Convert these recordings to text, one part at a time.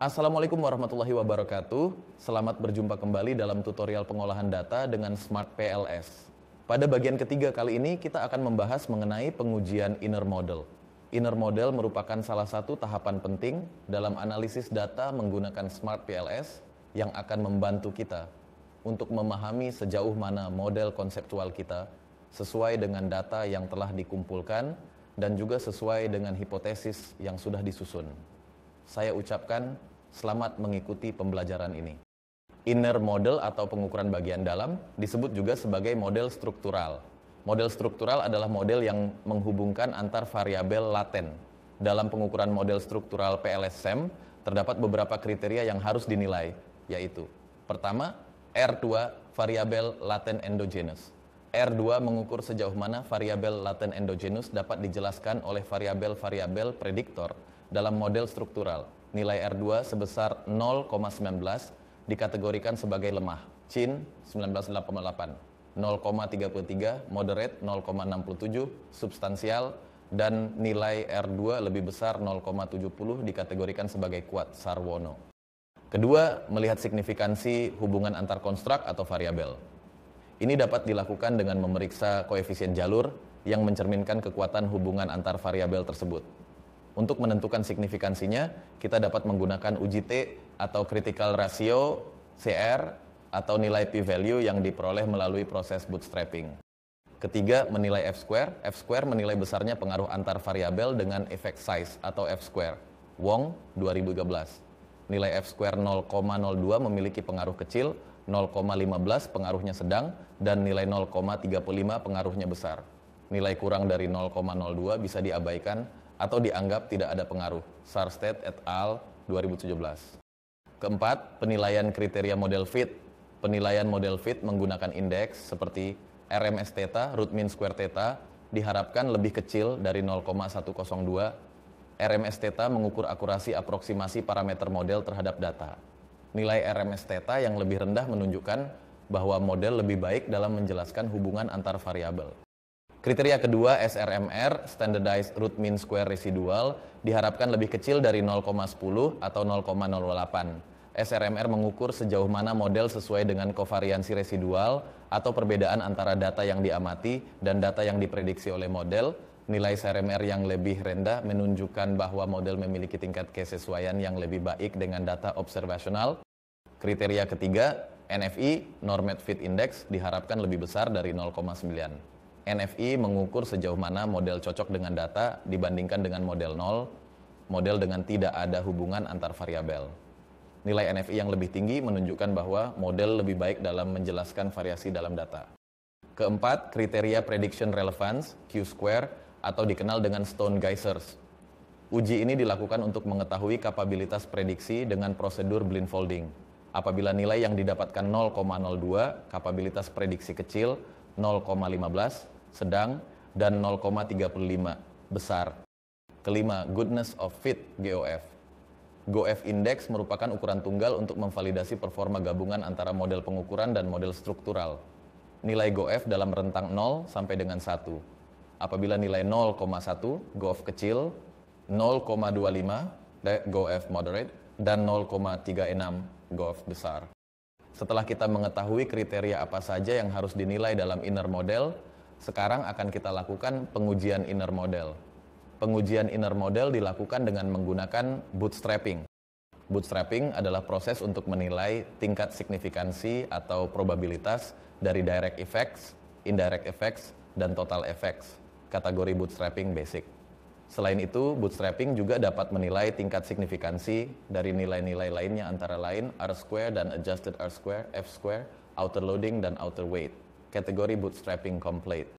Assalamualaikum warahmatullahi wabarakatuh. Selamat berjumpa kembali dalam tutorial pengolahan data dengan Smart PLS. Pada bagian ketiga kali ini kita akan membahas mengenai pengujian inner model. Inner model merupakan salah satu tahapan penting dalam analisis data menggunakan Smart PLS yang akan membantu kita untuk memahami sejauh mana model konseptual kita sesuai dengan data yang telah dikumpulkan dan juga sesuai dengan hipotesis yang sudah disusun. Saya ucapkan selamat mengikuti pembelajaran ini. Inner model atau pengukuran bagian dalam disebut juga sebagai model struktural. Model struktural adalah model yang menghubungkan antar variabel laten. Dalam pengukuran model struktural PLS-SEM, terdapat beberapa kriteria yang harus dinilai, yaitu pertama, R2 variabel laten endogenous. R2 mengukur sejauh mana variabel laten endogenous dapat dijelaskan oleh variabel-variabel prediktor dalam model struktural. Nilai R2 sebesar 0,19 dikategorikan sebagai lemah, CHIN 1988, 0,33 moderate, 0,67 substansial, dan nilai R2 lebih besar 0,70 dikategorikan sebagai kuat, Sarwono. Kedua, melihat signifikansi hubungan antar konstruk atau variabel. Ini dapat dilakukan dengan memeriksa koefisien jalur yang mencerminkan kekuatan hubungan antar variabel tersebut. Untuk menentukan signifikansinya, kita dapat menggunakan uji T atau critical ratio CR atau nilai p-value yang diperoleh melalui proses bootstrapping. Ketiga, menilai F-square. F-square menilai besarnya pengaruh antar variabel dengan effect size atau F-square. Wong, 2013. Nilai F-square 0,02 memiliki pengaruh kecil, 0,15 pengaruhnya sedang, dan nilai 0,35 pengaruhnya besar. Nilai kurang dari 0,02 bisa diabaikan atau dianggap tidak ada pengaruh. Sarsted et al. 2017. Keempat, penilaian kriteria model fit. Penilaian model fit menggunakan indeks seperti RMS theta, root mean square theta, diharapkan lebih kecil dari 0,102. RMS theta mengukur akurasi aproksimasi parameter model terhadap data. Nilai RMS theta yang lebih rendah menunjukkan bahwa model lebih baik dalam menjelaskan hubungan antar variabel. Kriteria kedua, SRMR, Standardized Root Mean Square Residual, diharapkan lebih kecil dari 0,10 atau 0,08. SRMR mengukur sejauh mana model sesuai dengan kovariansi residual atau perbedaan antara data yang diamati dan data yang diprediksi oleh model. Nilai SRMR yang lebih rendah menunjukkan bahwa model memiliki tingkat kesesuaian yang lebih baik dengan data observasional. Kriteria ketiga, NFI, Normed Fit Index, diharapkan lebih besar dari 0,9. NFI mengukur sejauh mana model cocok dengan data dibandingkan dengan model 0, model dengan tidak ada hubungan antar variabel. Nilai NFI yang lebih tinggi menunjukkan bahwa model lebih baik dalam menjelaskan variasi dalam data. Keempat, kriteria prediction relevance, Q-square, atau dikenal dengan Stone Geysers. Uji ini dilakukan untuk mengetahui kapabilitas prediksi dengan prosedur blindfolding. Apabila nilai yang didapatkan 0,02, kapabilitas prediksi kecil, 0,15, sedang, dan 0,35, besar. Kelima, Goodness of Fit, GOF. GOF Index merupakan ukuran tunggal untuk memvalidasi performa gabungan antara model pengukuran dan model struktural. Nilai GOF dalam rentang 0 sampai dengan 1. Apabila nilai 0,1, GOF kecil, 0,25, GOF moderate, dan 0,36, GOF besar. Setelah kita mengetahui kriteria apa saja yang harus dinilai dalam inner model, sekarang akan kita lakukan pengujian inner model. Pengujian inner model dilakukan dengan menggunakan bootstrapping. Bootstrapping adalah proses untuk menilai tingkat signifikansi atau probabilitas dari direct effects, indirect effects, dan total effects, kategori bootstrapping basic. Selain itu, bootstrapping juga dapat menilai tingkat signifikansi dari nilai-nilai lainnya antara lain R-square dan adjusted R-square, F-square, outer loading, dan outer weight. Kategori bootstrapping complete.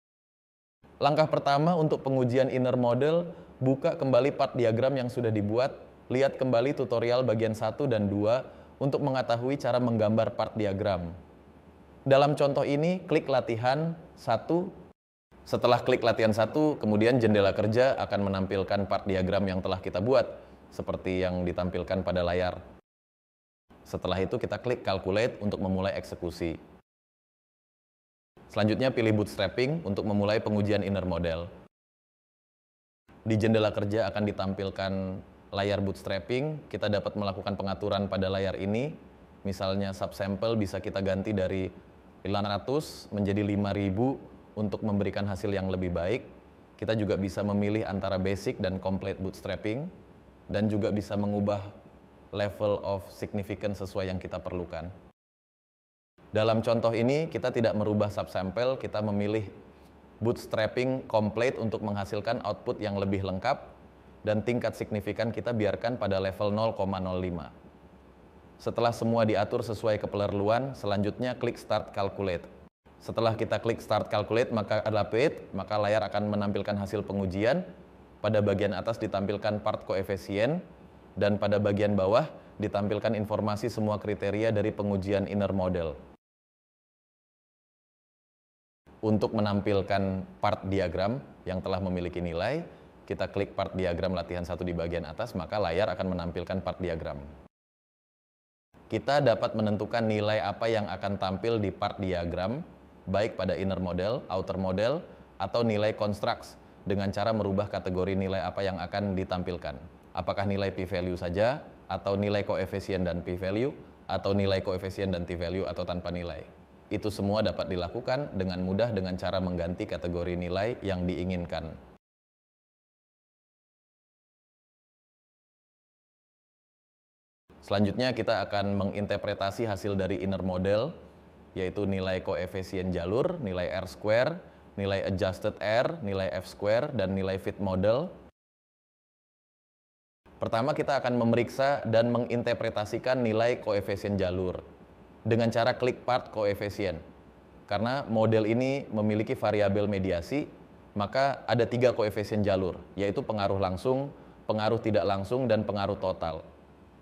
Langkah pertama untuk pengujian inner model, buka kembali part diagram yang sudah dibuat, lihat kembali tutorial bagian 1 dan 2 untuk mengetahui cara menggambar part diagram. Dalam contoh ini, klik latihan 1. Setelah klik latihan 1, kemudian jendela kerja akan menampilkan part diagram yang telah kita buat, seperti yang ditampilkan pada layar. Setelah itu kita klik calculate untuk memulai eksekusi. Selanjutnya pilih bootstrapping untuk memulai pengujian inner model. Di jendela kerja akan ditampilkan layar bootstrapping, kita dapat melakukan pengaturan pada layar ini. Misalnya subsample bisa kita ganti dari 800 menjadi 5000 untuk memberikan hasil yang lebih baik. Kita juga bisa memilih antara basic dan complete bootstrapping, dan juga bisa mengubah level of significance sesuai yang kita perlukan. Dalam contoh ini, kita tidak merubah subsample, kita memilih bootstrapping complete untuk menghasilkan output yang lebih lengkap, dan tingkat signifikan kita biarkan pada level 0,05. Setelah semua diatur sesuai keperluan, selanjutnya klik Start Calculate. Setelah kita klik Start Calculate, maka layar akan menampilkan hasil pengujian. Pada bagian atas ditampilkan part koefisien, dan pada bagian bawah ditampilkan informasi semua kriteria dari pengujian inner model. Untuk menampilkan part diagram yang telah memiliki nilai, kita klik part diagram latihan 1 di bagian atas, maka layar akan menampilkan part diagram. Kita dapat menentukan nilai apa yang akan tampil di part diagram, baik pada inner model, outer model, atau nilai constructs, dengan cara merubah kategori nilai apa yang akan ditampilkan. Apakah nilai p-value saja, atau nilai koefisien dan p-value, atau nilai koefisien dan t-value, atau tanpa nilai. Itu semua dapat dilakukan dengan mudah dengan cara mengganti kategori nilai yang diinginkan. Selanjutnya kita akan menginterpretasi hasil dari inner model, yaitu nilai koefisien jalur, nilai R-square, nilai adjusted R, nilai F-square, dan nilai fit model. Pertama kita akan memeriksa dan menginterpretasikan nilai koefisien jalur dengan cara klik part koefisien. Karena model ini memiliki variabel mediasi, maka ada 3 koefisien jalur, yaitu pengaruh langsung, pengaruh tidak langsung, dan pengaruh total.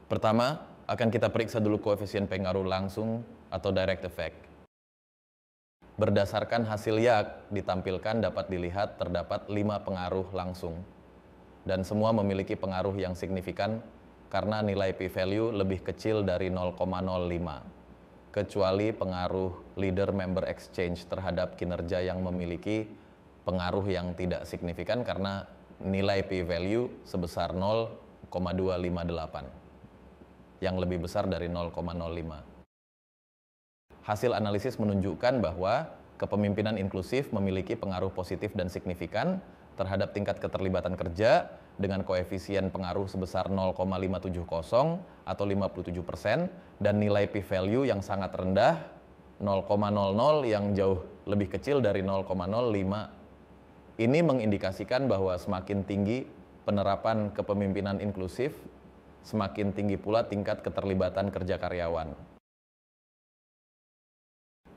Pertama, akan kita periksa dulu koefisien pengaruh langsung atau direct effect. Berdasarkan hasil yang ditampilkan dapat dilihat terdapat 5 pengaruh langsung. Dan semua memiliki pengaruh yang signifikan karena nilai p-value lebih kecil dari 0,05. Kecuali pengaruh leader member exchange terhadap kinerja yang memiliki pengaruh yang tidak signifikan karena nilai p-value sebesar 0,258. Yang lebih besar dari 0,05. Hasil analisis menunjukkan bahwa kepemimpinan inklusif memiliki pengaruh positif dan signifikan terhadap tingkat keterlibatan kerja dengan koefisien pengaruh sebesar 0,570 atau 57% dan nilai p-value yang sangat rendah 0,00 yang jauh lebih kecil dari 0,05. Ini mengindikasikan bahwa semakin tinggi penerapan kepemimpinan inklusif, semakin tinggi pula tingkat keterlibatan kerja karyawan.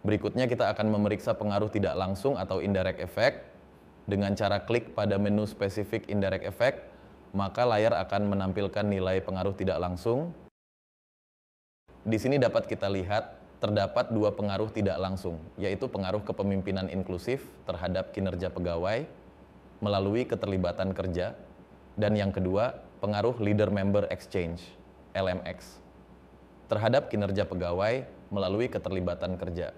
Berikutnya kita akan memeriksa pengaruh tidak langsung atau indirect effect. Dengan cara klik pada menu spesifik indirect effect, maka layar akan menampilkan nilai pengaruh tidak langsung. Di sini dapat kita lihat terdapat 2 pengaruh tidak langsung, yaitu pengaruh kepemimpinan inklusif terhadap kinerja pegawai melalui keterlibatan kerja, dan yang kedua, pengaruh leader member exchange, LMX, terhadap kinerja pegawai melalui keterlibatan kerja.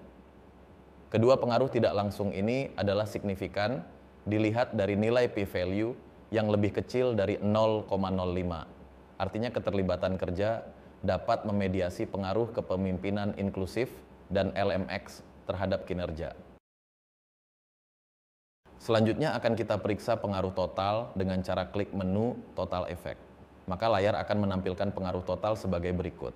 Kedua pengaruh tidak langsung ini adalah signifikan dilihat dari nilai p-value yang lebih kecil dari 0,05. Artinya keterlibatan kerja dapat memediasi pengaruh kepemimpinan inklusif dan LMX terhadap kinerja. Selanjutnya akan kita periksa pengaruh total dengan cara klik menu Total Effect. Maka layar akan menampilkan pengaruh total sebagai berikut.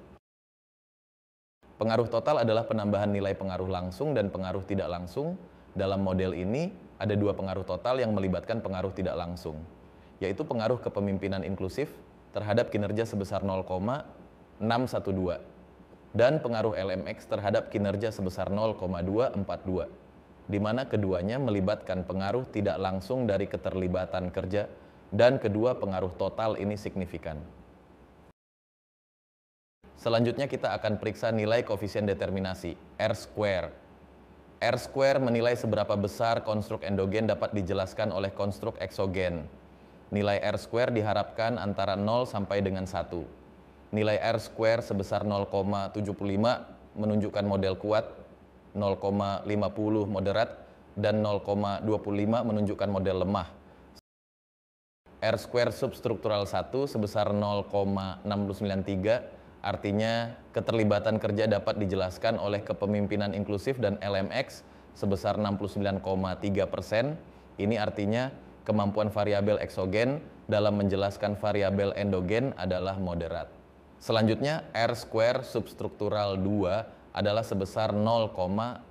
Pengaruh total adalah penambahan nilai pengaruh langsung dan pengaruh tidak langsung. Dalam model ini ada 2 pengaruh total yang melibatkan pengaruh tidak langsung, yaitu pengaruh kepemimpinan inklusif terhadap kinerja sebesar 0,612 dan pengaruh LMX terhadap kinerja sebesar 0,242, di mana keduanya melibatkan pengaruh tidak langsung dari keterlibatan kerja dan kedua pengaruh total ini signifikan. Selanjutnya kita akan periksa nilai koefisien determinasi, R-square. R-square menilai seberapa besar konstruk endogen dapat dijelaskan oleh konstruk eksogen. Nilai R-square diharapkan antara 0 sampai dengan 1. Nilai R-square sebesar 0,75 menunjukkan model kuat, 0,50 moderat, dan 0,25 menunjukkan model lemah. R² substruktural 1 sebesar 0,693, artinya keterlibatan kerja dapat dijelaskan oleh kepemimpinan inklusif dan LMX sebesar 69,3%. Ini artinya kemampuan variabel eksogen dalam menjelaskan variabel endogen adalah moderat. Selanjutnya, R² substruktural 2 adalah sebesar 0,740.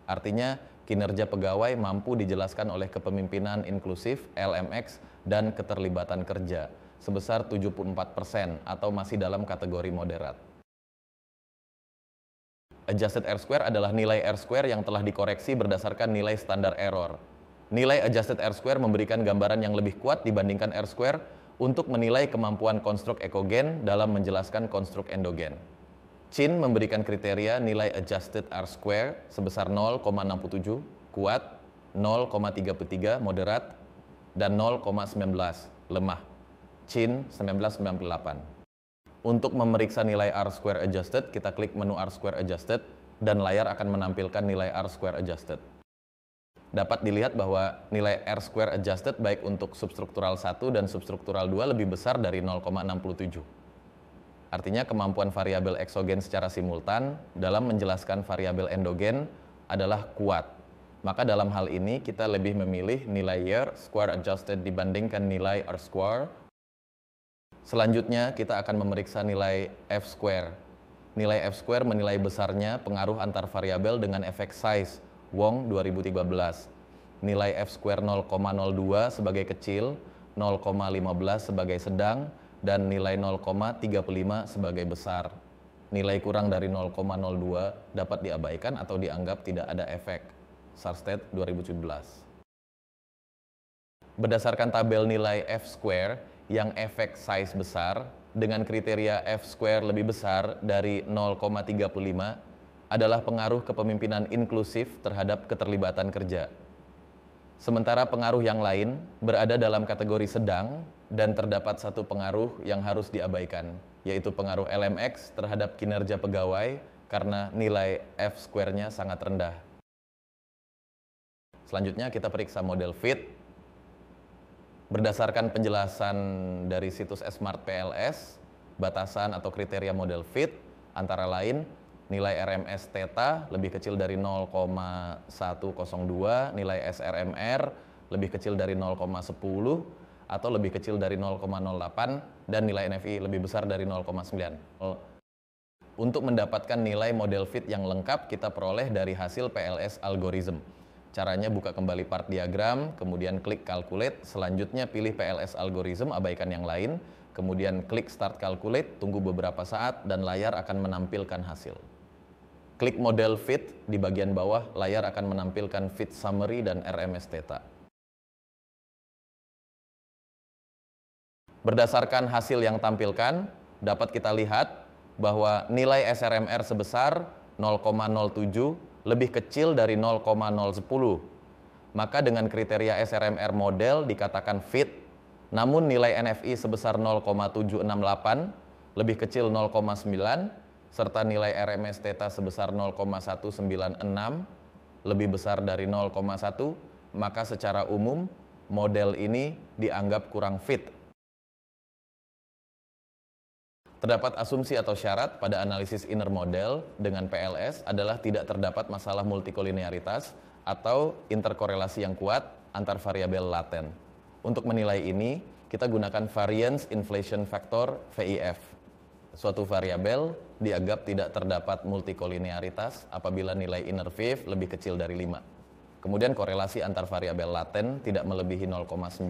Artinya, kinerja pegawai mampu dijelaskan oleh kepemimpinan inklusif, LMX, dan keterlibatan kerja sebesar 74% atau masih dalam kategori moderat. Adjusted R² adalah nilai R² yang telah dikoreksi berdasarkan nilai standar error. Nilai adjusted R² memberikan gambaran yang lebih kuat dibandingkan R² untuk menilai kemampuan konstruk ekogen dalam menjelaskan konstruk endogen. Chin memberikan kriteria nilai adjusted R² sebesar 0,67 kuat, 0,33 moderat, dan 0,19 lemah. Chin 1998. Untuk memeriksa nilai R² adjusted, kita klik menu R² adjusted dan layar akan menampilkan nilai R² adjusted. Dapat dilihat bahwa nilai R² adjusted baik untuk substruktural 1 dan substruktural 2 lebih besar dari 0,67. Artinya kemampuan variabel eksogen secara simultan dalam menjelaskan variabel endogen adalah kuat. Maka dalam hal ini kita lebih memilih nilai R² adjusted dibandingkan nilai R². Selanjutnya kita akan memeriksa nilai F². Nilai F² menilai besarnya pengaruh antar variabel dengan efek size, Wong 2013. Nilai F² 0,02 sebagai kecil, 0,15 sebagai sedang, dan nilai 0,35 sebagai besar. Nilai kurang dari 0,02 dapat diabaikan atau dianggap tidak ada efek. Sarsted 2017. Berdasarkan tabel nilai F² yang efek size besar dengan kriteria F² lebih besar dari 0,35 adalah pengaruh kepemimpinan inklusif terhadap keterlibatan kerja. Sementara pengaruh yang lain berada dalam kategori sedang dan terdapat satu pengaruh yang harus diabaikan, yaitu pengaruh LMX terhadap kinerja pegawai karena nilai F²-nya sangat rendah. Selanjutnya kita periksa model fit. Berdasarkan penjelasan dari situs Smart PLS, batasan atau kriteria model fit antara lain nilai RMS theta lebih kecil dari 0,102, nilai SRMR lebih kecil dari 0,10 atau lebih kecil dari 0,08 dan nilai NFI lebih besar dari 0,9. Untuk mendapatkan nilai model fit yang lengkap kita peroleh dari hasil PLS algorithm. Caranya buka kembali part diagram, kemudian klik calculate, selanjutnya pilih PLS algorithm, abaikan yang lain, kemudian klik start calculate, tunggu beberapa saat dan layar akan menampilkan hasil. Klik model fit, di bagian bawah layar akan menampilkan fit summary dan RMS theta. Berdasarkan hasil yang tampilkan, dapat kita lihat bahwa nilai SRMR sebesar 0,07 lebih kecil dari 0,010. Maka dengan kriteria SRMR model dikatakan fit, namun nilai NFI sebesar 0,768 lebih kecil 0,9 serta nilai RMS theta sebesar 0,196 lebih besar dari 0,1, maka secara umum model ini dianggap kurang fit. Terdapat asumsi atau syarat pada analisis inner model dengan PLS adalah tidak terdapat masalah multikolinearitas atau interkorelasi yang kuat antar variabel laten. Untuk menilai ini, kita gunakan variance inflation factor VIF. Suatu variabel dianggap tidak terdapat multikolinearitas apabila nilai inner VIF lebih kecil dari 5. Kemudian korelasi antar variabel laten tidak melebihi 0,90.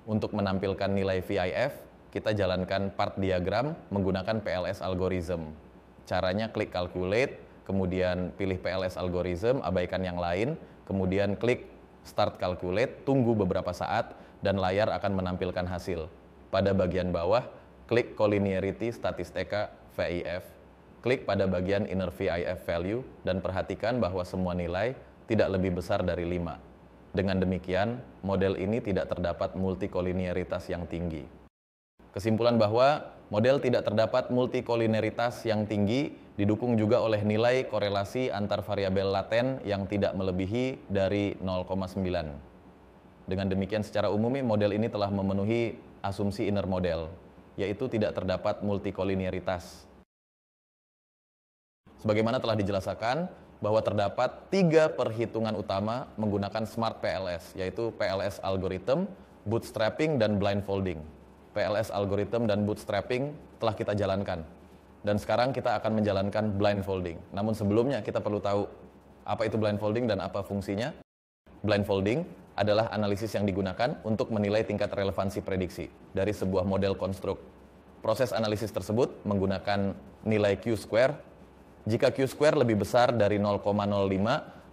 Untuk menampilkan nilai VIF, kita jalankan part diagram menggunakan PLS algorithm. Caranya klik calculate, kemudian pilih PLS algorithm, abaikan yang lain, kemudian klik start calculate, tunggu beberapa saat, dan layar akan menampilkan hasil. Pada bagian bawah, klik collinearity statistika VIF, klik pada bagian inner VIF value, dan perhatikan bahwa semua nilai tidak lebih besar dari 5. Dengan demikian, model ini tidak terdapat multikolinearitas yang tinggi. Kesimpulan bahwa model tidak terdapat multikolinearitas yang tinggi didukung juga oleh nilai korelasi antar variabel laten yang tidak melebihi dari 0,9. Dengan demikian secara umum model ini telah memenuhi asumsi inner model, yaitu tidak terdapat multikolinearitas. Sebagaimana telah dijelaskan bahwa terdapat 3 perhitungan utama menggunakan Smart PLS, yaitu PLS algorithm, bootstrapping, dan blindfolding. PLS algorithm dan bootstrapping telah kita jalankan. Dan sekarang kita akan menjalankan blindfolding. Namun sebelumnya kita perlu tahu apa itu blindfolding dan apa fungsinya. Blindfolding adalah analisis yang digunakan untuk menilai tingkat relevansi prediksi dari sebuah model konstruk. Proses analisis tersebut menggunakan nilai Q-square. Jika Q-square lebih besar dari 0,05,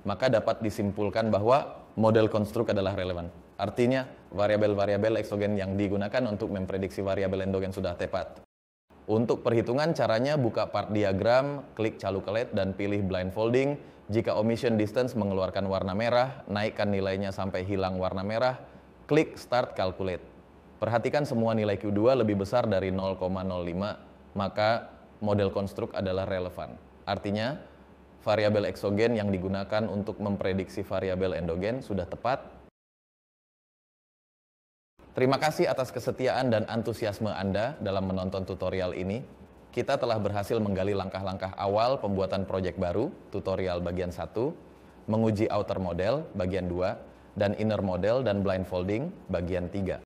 maka dapat disimpulkan bahwa model konstruk adalah relevan. Artinya, variabel-variabel eksogen yang digunakan untuk memprediksi variabel endogen sudah tepat. Untuk perhitungan caranya buka part diagram, klik calculate dan pilih blindfolding. Jika omission distance mengeluarkan warna merah, naikkan nilainya sampai hilang warna merah, klik start calculate. Perhatikan semua nilai Q2 lebih besar dari 0,05, maka model konstruk adalah relevan. Artinya, variabel eksogen yang digunakan untuk memprediksi variabel endogen sudah tepat. Terima kasih atas kesetiaan dan antusiasme Anda dalam menonton tutorial ini. Kita telah berhasil menggali langkah-langkah awal pembuatan proyek baru, tutorial bagian 1, menguji outer model, bagian 2, dan inner model dan blindfolding, bagian 3.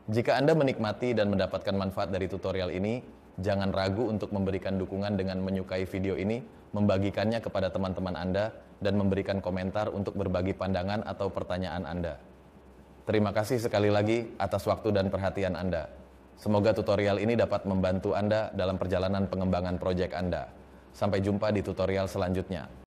Jika Anda menikmati dan mendapatkan manfaat dari tutorial ini, jangan ragu untuk memberikan dukungan dengan menyukai video ini, membagikannya kepada teman-teman Anda, dan memberikan komentar untuk berbagi pandangan atau pertanyaan Anda. Terima kasih sekali lagi atas waktu dan perhatian Anda. Semoga tutorial ini dapat membantu Anda dalam perjalanan pengembangan proyek Anda. Sampai jumpa di tutorial selanjutnya.